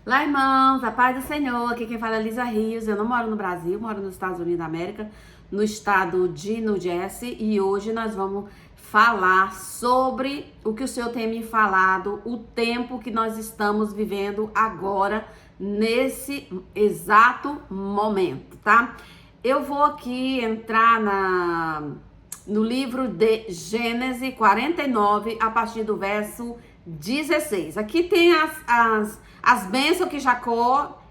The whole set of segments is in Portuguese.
Olá, irmãos, a paz do Senhor. Aqui quem fala é Lisa Rios. Eu não moro no Brasil, moro nos Estados Unidos da América, no estado de New Jersey. E hoje nós vamos falar sobre o que o Senhor tem me falado, o tempo que nós estamos vivendo agora, nesse exato momento, tá? Eu vou aqui entrar no livro de Gênesis 49, a partir do verso 16. Aqui tem as bênçãos que Jacó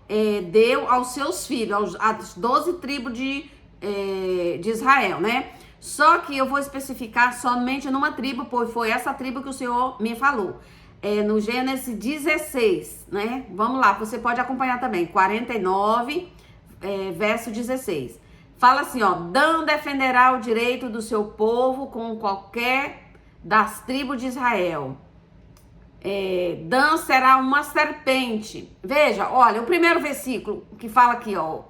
deu aos seus filhos, às 12 tribos de Israel, né? Só que eu vou especificar somente numa tribo, pois foi essa tribo que o Senhor me falou. No Gênesis 16, né? Vamos lá, você pode acompanhar também. 49, verso 16. Fala assim, ó: Dan defenderá o direito do seu povo com qualquer das tribos de Israel. Dan será uma serpente. Veja, olha, o primeiro versículo que fala aqui, ó,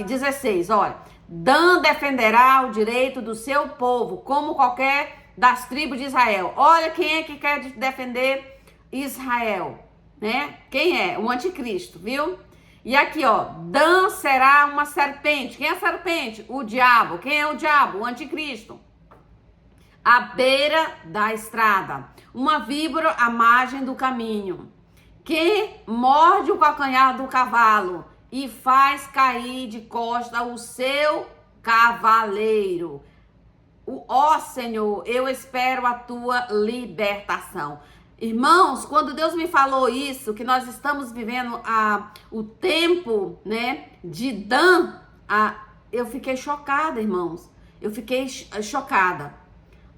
16, olha: Dan defenderá o direito do seu povo, como qualquer das tribos de Israel. Olha quem é que quer defender Israel, né? Quem é? O anticristo, viu? E aqui, ó, Dan será uma serpente. Quem é a serpente? O diabo. Quem é o diabo? O anticristo. À beira da estrada, uma víbora à margem do caminho, que morde o calcanhar do cavalo e faz cair de costa o seu cavaleiro. Ó Senhor, eu espero a tua libertação. Irmãos, quando Deus me falou isso, que nós estamos vivendo o tempo, né, de Dan, eu fiquei chocada, irmãos. Eu fiquei chocada.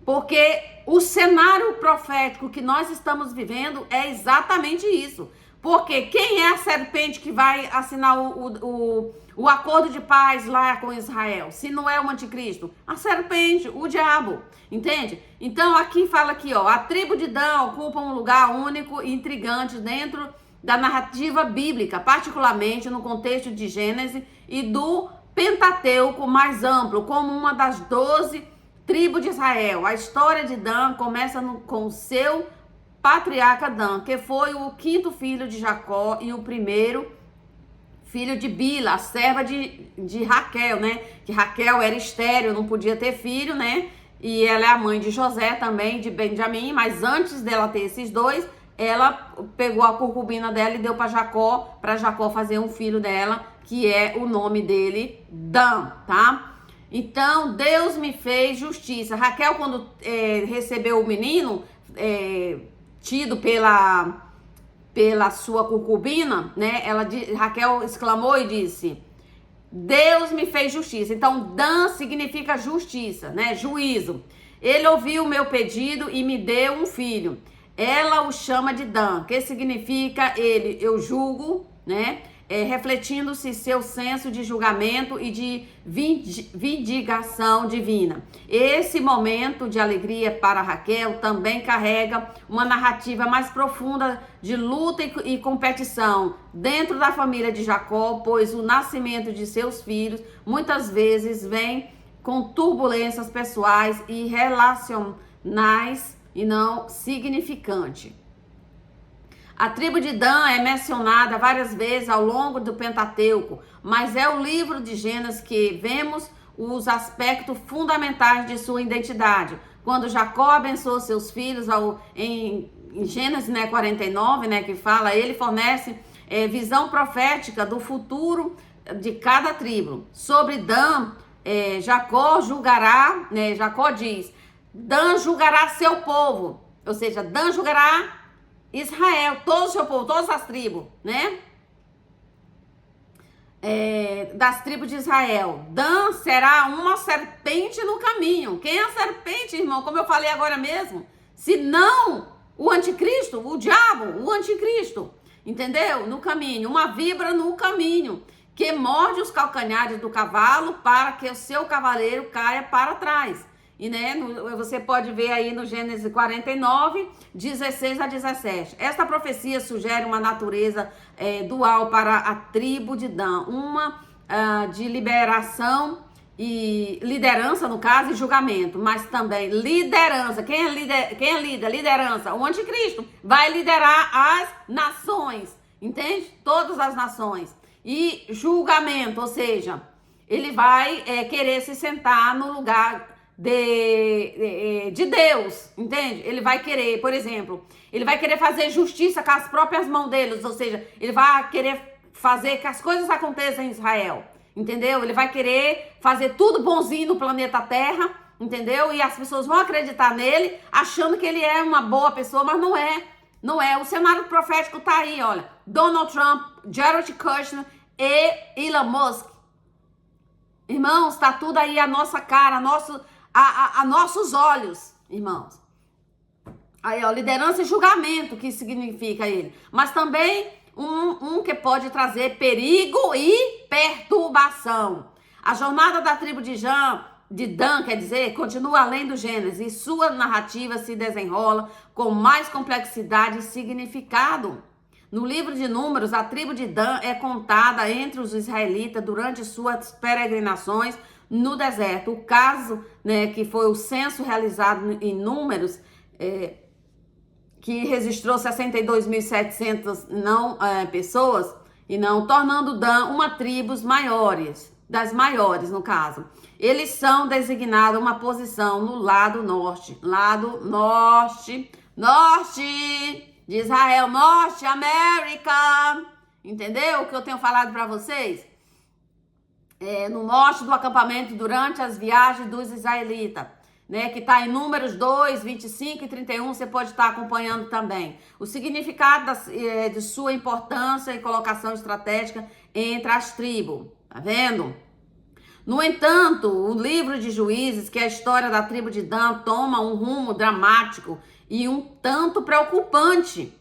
Porque o cenário profético que nós estamos vivendo é exatamente isso. Porque quem é a serpente que vai assinar o acordo de paz lá com Israel? Se não é o anticristo? A serpente, o diabo. Entende? Então aqui fala aqui, ó: a tribo de Dan ocupa um lugar único e intrigante dentro da narrativa bíblica, particularmente no contexto de Gênesis e do Pentateuco mais amplo, como uma das 12 tribos de Israel. A história de Dan começa com o seu patriarca Dan, que foi o 5º filho de Jacó e o primeiro filho de Bila, a serva de Raquel, né? Que Raquel era estéril, não podia ter filho, né? E ela é a mãe de José também, de Benjamim, mas antes dela ter esses dois, ela pegou a concubina dela e deu para Jacó fazer um filho dela, que é o nome dele, Dan, tá? Então, Deus me fez justiça. Raquel, quando recebeu o menino, tido pela sua concubina, né? Raquel exclamou e disse: Deus me fez justiça. Então, Dan significa justiça, né? Juízo. Ele ouviu o meu pedido e me deu um filho. Ela o chama de Dan, que significa eu julgo, né? Refletindo-se seu senso de julgamento e de vindicação divina. Esse momento de alegria para Raquel também carrega uma narrativa mais profunda de luta e competição dentro da família de Jacó, pois o nascimento de seus filhos muitas vezes vem com turbulências pessoais e relacionais e não significantes. A tribo de Dan é mencionada várias vezes ao longo do Pentateuco, mas é o livro de Gênesis que vemos os aspectos fundamentais de sua identidade. Quando Jacó abençoa seus filhos em Gênesis 49, né, que fala, ele fornece visão profética do futuro de cada tribo. Sobre Dan, Jacó julgará, né, Jacó diz: Dan julgará seu povo, ou seja, Dan julgará Israel, todo o seu povo, todas as tribos, né? Das tribos de Israel. Dan será uma serpente no caminho. Quem é a serpente, irmão? Como eu falei agora mesmo. Se não o anticristo, o diabo, o anticristo. Entendeu? No caminho. Uma víbora no caminho, que morde os calcanhares do cavalo para que o seu cavaleiro caia para trás. E né, você pode ver aí no Gênesis 49, 16 a 17. Esta profecia sugere uma natureza dual para a tribo de Dan, uma de liberação e liderança, no caso, e julgamento, mas também liderança. Quem é líder? Liderança. O anticristo vai liderar as nações. entende? Todas as nações. E julgamento, ou seja, ele vai querer se sentar no lugar de Deus, entende? Ele vai querer, por exemplo, ele vai querer fazer justiça com as próprias mãos deles, ou seja, ele vai querer fazer que as coisas aconteçam em Israel, entendeu? Ele vai querer fazer tudo bonzinho no planeta Terra, entendeu? E as pessoas vão acreditar nele, achando que ele é uma boa pessoa, mas não é. Não é. O cenário profético tá aí, olha. Donald Trump, Jared Kushner e Elon Musk. Irmãos, tá tudo aí a nossa cara, a nossos olhos, irmãos. Aí, ó, liderança e julgamento, que significa ele. Mas também um que pode trazer perigo e perturbação. A jornada da tribo de Dan, quer dizer, continua além do Gênesis, e sua narrativa se desenrola com mais complexidade e significado. No livro de Números, a tribo de Dan é contada entre os israelitas durante suas peregrinações no deserto. O caso, né, que foi o censo realizado em Números, que registrou 62.700 pessoas, e não tornando Dan uma tribo das maiores no caso. Eles são designados uma posição no lado norte de Israel, Norte América, entendeu o que eu tenho falado para vocês? No norte do acampamento durante as viagens dos israelitas, né, que está em Números 2, 25 e 31, você pode estar acompanhando também. O significado de sua importância e colocação estratégica entre as tribos, tá vendo? No entanto, o livro de Juízes, que é a história da tribo de Dan, toma um rumo dramático e um tanto preocupante.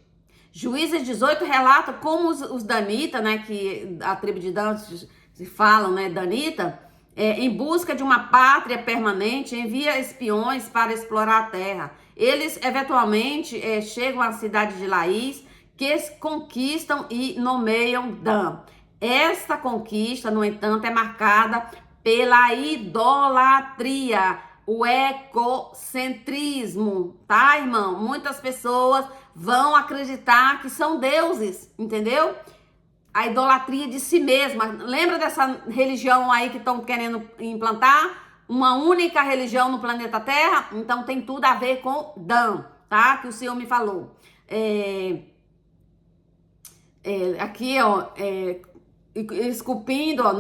Juízes 18 relata como os Danitas, né, que a tribo de Dan se falam, né, Danita, em busca de uma pátria permanente, envia espiões para explorar a terra. Eles, eventualmente, chegam à cidade de Laís, que conquistam e nomeiam Dan. Esta conquista, no entanto, é marcada pela idolatria, o egocentrismo, tá, irmão? Muitas pessoas vão acreditar que são deuses, entendeu? A idolatria de si mesma. Lembra dessa religião aí que estão querendo implantar? Uma única religião no planeta Terra? Então tem tudo a ver com Dan, tá? Que o Senhor me falou. Aqui, ó, esculpindo, ó,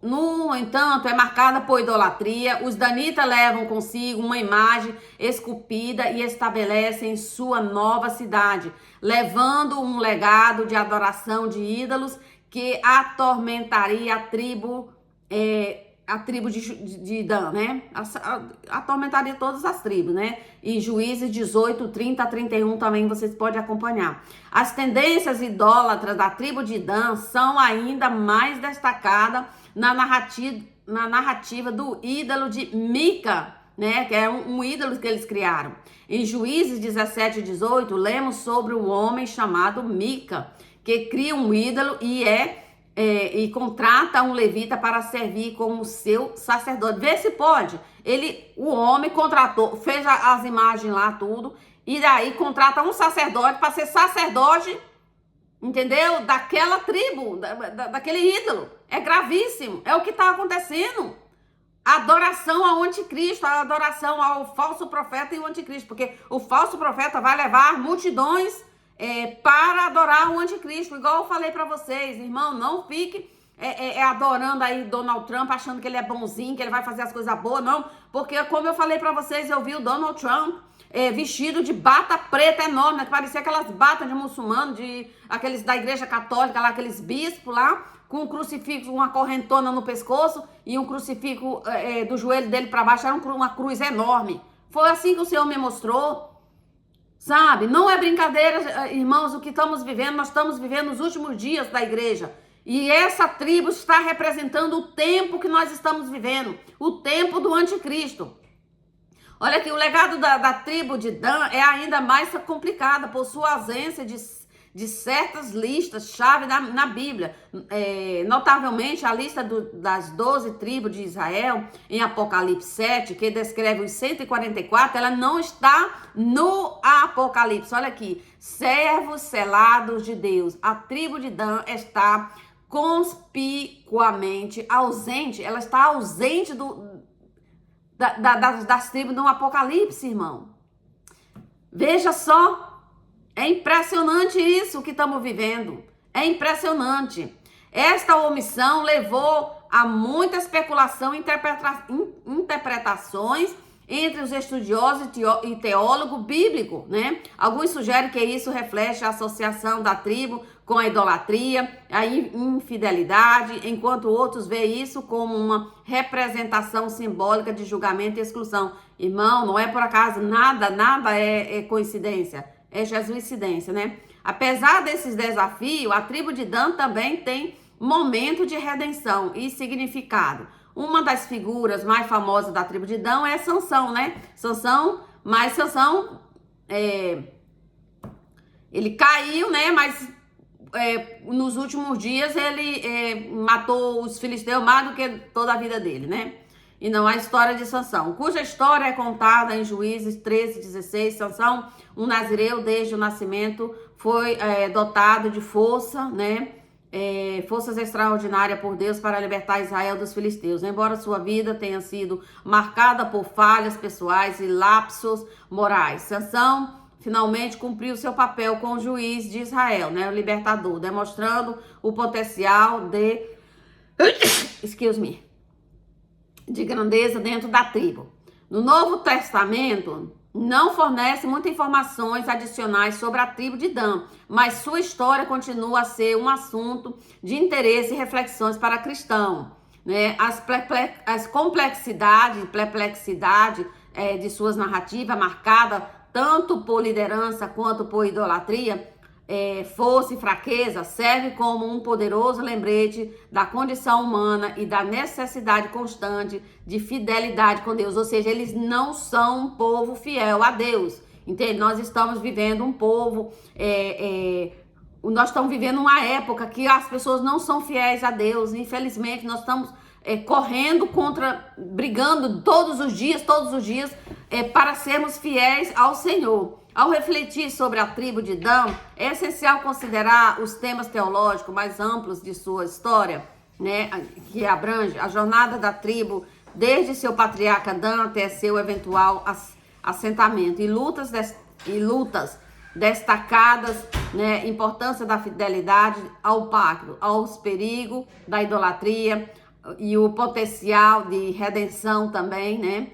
no entanto, é marcada por idolatria. Os danitas levam consigo uma imagem esculpida e estabelecem sua nova cidade, levando um legado de adoração de ídolos que atormentaria a tribo de Dan, né? Atormentaria todas as tribos, né? E Juízes 18, 30 a 31 também vocês podem acompanhar. As tendências idólatras da tribo de Dan são ainda mais destacadas na narrativa do ídolo de Mica, né? Que é um ídolo que eles criaram. Em Juízes 17 e 18, lemos sobre um homem chamado Mica, que cria um ídolo e contrata um levita para servir como seu sacerdote. Vê se pode. O homem contratou, fez as imagens lá, tudo, e daí contrata um sacerdote para ser sacerdote, entendeu? Daquela tribo, daquele ídolo. É gravíssimo. É o que está acontecendo. A adoração ao anticristo, a adoração ao falso profeta e o anticristo, porque o falso profeta vai levar multidões para adorar o anticristo, igual eu falei para vocês, irmão, não fique adorando aí Donald Trump, achando que ele é bonzinho, que ele vai fazer as coisas boas, não, porque como eu falei para vocês, eu vi o Donald Trump vestido de bata preta enorme, né, que parecia aquelas batas de muçulmano, aqueles da igreja católica lá, aqueles bispos lá, com um crucifixo, uma correntona no pescoço e um crucifixo do joelho dele para baixo, era uma cruz enorme. Foi assim que o Senhor me mostrou. Sabe, não é brincadeira, irmãos, o que estamos vivendo, nós estamos vivendo os últimos dias da igreja. E essa tribo está representando o tempo que nós estamos vivendo, o tempo do anticristo. Olha aqui, o legado da tribo de Dan é ainda mais complicado por sua ausência de certas listas-chave na Bíblia. Notavelmente, a lista das 12 tribos de Israel, em Apocalipse 7, que descreve os 144, ela não está no Apocalipse. Olha aqui, servos selados de Deus. A tribo de Dan está conspicuamente ausente, ela está ausente das tribos do Apocalipse, irmão. Veja só, é impressionante isso que estamos vivendo, é impressionante. Esta omissão levou a muita especulação e interpretações entre os estudiosos e teólogo bíblico, né? Alguns sugerem que isso reflete a associação da tribo com a idolatria, a infidelidade, enquanto outros veem isso como uma representação simbólica de julgamento e exclusão. Irmão, não é por acaso, nada é coincidência, é jesuicidência, né? Apesar desses desafios, a tribo de Dan também tem momento de redenção e significado. Uma das figuras mais famosas da tribo de Dan é Sansão, né? Sansão, ele caiu, né? Mas nos últimos dias ele matou os filisteus mais do que toda a vida dele, né? E não a história de Sansão, cuja história é contada em Juízes 13:16. Sansão, um nazireu desde o nascimento, foi dotado de força, né? Forças extraordinárias por Deus para libertar Israel dos filisteus. Embora sua vida tenha sido marcada por falhas pessoais e lapsos morais, Sansão finalmente cumpriu seu papel como juiz de Israel, né, o libertador, demonstrando o potencial de grandeza dentro da tribo. No Novo Testamento, não fornece muitas informações adicionais sobre a tribo de Dan, mas sua história continua a ser um assunto de interesse e reflexões para cristãos, né? As complexidade de suas narrativas, marcada tanto por liderança quanto por idolatria, força e fraqueza, serve como um poderoso lembrete da condição humana e da necessidade constante de fidelidade com Deus. Ou seja, eles não são um povo fiel a Deus, entende? Nós estamos vivendo um povo, nós estamos vivendo uma época que as pessoas não são fiéis a Deus. Infelizmente, nós estamos brigando todos os dias, para sermos fiéis ao Senhor. Ao refletir sobre a tribo de Dan, é essencial considerar os temas teológicos mais amplos de sua história, né, que abrange a jornada da tribo desde seu patriarca Dan até seu eventual assentamento, e lutas destacadas, né, importância da fidelidade ao pacto, aos perigos da idolatria e o potencial de redenção também, né?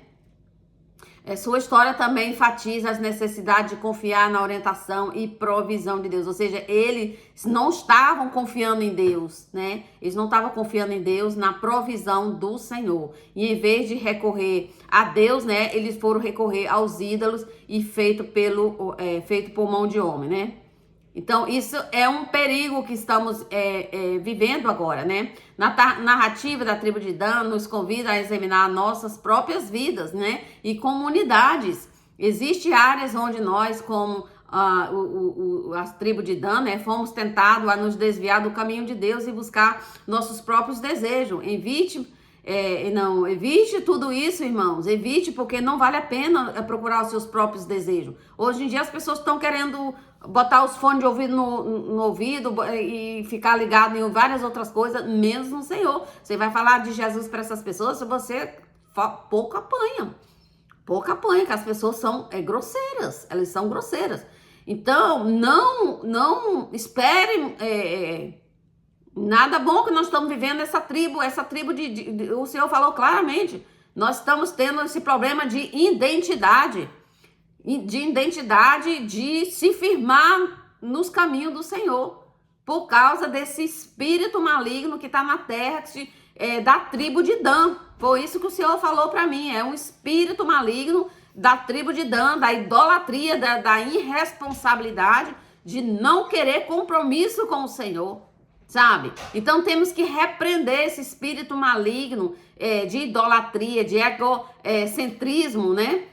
Sua história também enfatiza as necessidades de confiar na orientação e provisão de Deus. Ou seja, eles não estavam confiando em Deus, né? Eles não estavam confiando em Deus, na provisão do Senhor. E em vez de recorrer a Deus, né, eles foram recorrer aos ídolos e feito por mão de homem, né? Então, isso é um perigo que estamos vivendo agora, né? Na narrativa da tribo de Dan nos convida a examinar nossas próprias vidas, né? E comunidades. Existem áreas onde nós, como a tribo de Dan, né, fomos tentados a nos desviar do caminho de Deus e buscar nossos próprios desejos. Evite tudo isso, irmãos. Evite, porque não vale a pena procurar os seus próprios desejos. Hoje em dia as pessoas estão querendo botar os fones de ouvido no ouvido e ficar ligado em várias outras coisas, menos no Senhor. Você vai falar de Jesus para essas pessoas, se você pouco apanha, que as pessoas são grosseiras, elas são grosseiras. Então, não esperem nada bom que nós estamos vivendo essa tribo o Senhor falou claramente, nós estamos tendo esse problema de identidade, de se firmar nos caminhos do Senhor, por causa desse espírito maligno que está na terra, da tribo de Dan. Foi isso que o Senhor falou para mim, é um espírito maligno da tribo de Dan, da idolatria, da irresponsabilidade, de não querer compromisso com o Senhor, sabe? Então temos que repreender esse espírito maligno de idolatria, de egocentrismo, né?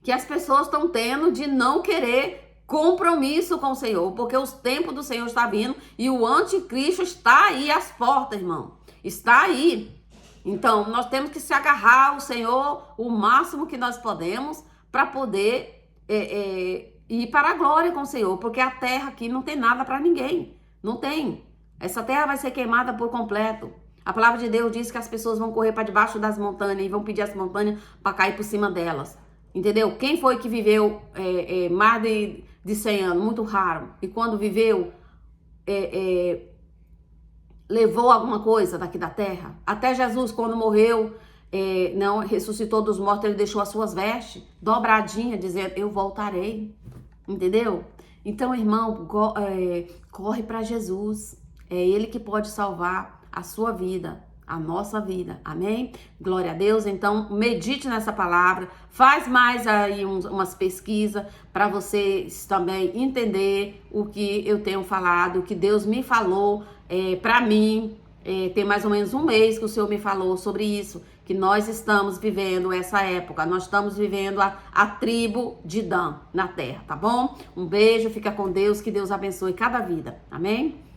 Que as pessoas estão tendo, de não querer compromisso com o Senhor, porque os tempos do Senhor está vindo e o anticristo está aí às portas, irmão. Está aí. Então, nós temos que se agarrar ao Senhor o máximo que nós podemos para poder ir para a glória com o Senhor, porque a terra aqui não tem nada para ninguém. Não tem. Essa terra vai ser queimada por completo. A palavra de Deus diz que as pessoas vão correr para debaixo das montanhas e vão pedir as montanhas para cair por cima delas. Entendeu? Quem foi que viveu mais de 100 anos? Muito raro. E quando viveu, levou alguma coisa daqui da terra? Até Jesus, quando morreu, não ressuscitou dos mortos, ele deixou as suas vestes dobradinhas, dizendo, eu voltarei. Entendeu? Então, irmão, corre para Jesus. É Ele que pode salvar a sua vida, a nossa vida. Amém? Glória a Deus. Então, medite nessa palavra. Faz mais aí umas pesquisas para vocês também entender o que eu tenho falado, o que Deus me falou para mim. Tem mais ou menos um mês que o Senhor me falou sobre isso, que nós estamos vivendo essa época, nós estamos vivendo a tribo de Dan na terra, tá bom? Um beijo, fica com Deus, que Deus abençoe cada vida, amém?